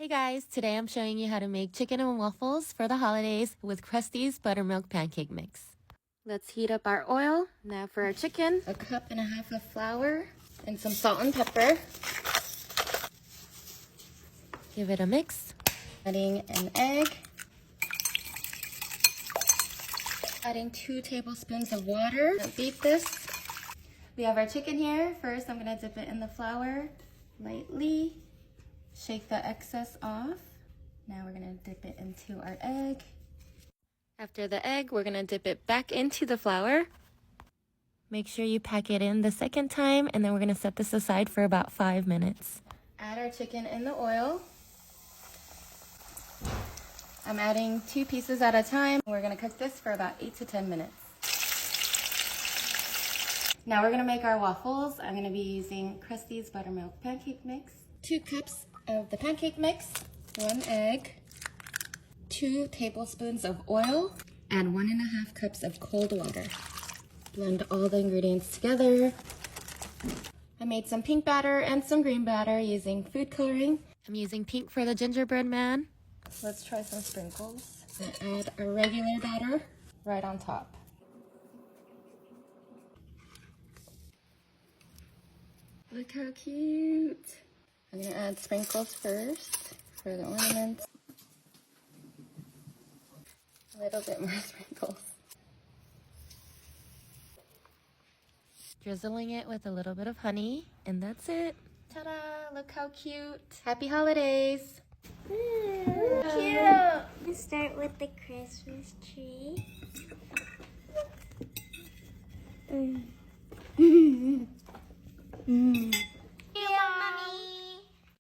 Hey guys, today I'm showing you how to make chicken and waffles for the holidays with Krusty's buttermilk pancake mix. Let's heat up our oil. Now for our chicken, 1.5 cups of flour and some salt and pepper. Give it a mix. Adding an egg. Adding 2 tablespoons of water. Beat this. We have our chicken here. First, I'm gonna dip it in the flour lightly. Shake the excess off. Now we're gonna dip it into our egg. After the egg, we're gonna dip it back into the flour. Make sure you pack it in the second time, and then we're gonna set this aside for about 5 minutes. Add our chicken in the oil. I'm adding 2 pieces at a time. We're gonna cook this for about 8 to 10 minutes. Now we're gonna make our waffles. I'm gonna be using Krusty's buttermilk pancake mix. 2 cups of the pancake mix, 1 egg, 2 tablespoons of oil, and 1.5 cups of cold water. Blend all the ingredients together. I made some pink batter and some green batter using food coloring. I'm using pink for the gingerbread man. Let's try some sprinkles. And add a regular batter right on top. Look how cute. I'm gonna add sprinkles first for the ornaments. A little bit more sprinkles. Drizzling it with a little bit of honey, and that's it. Ta-da! Look how cute. Happy holidays. Cute. We start with the Christmas tree.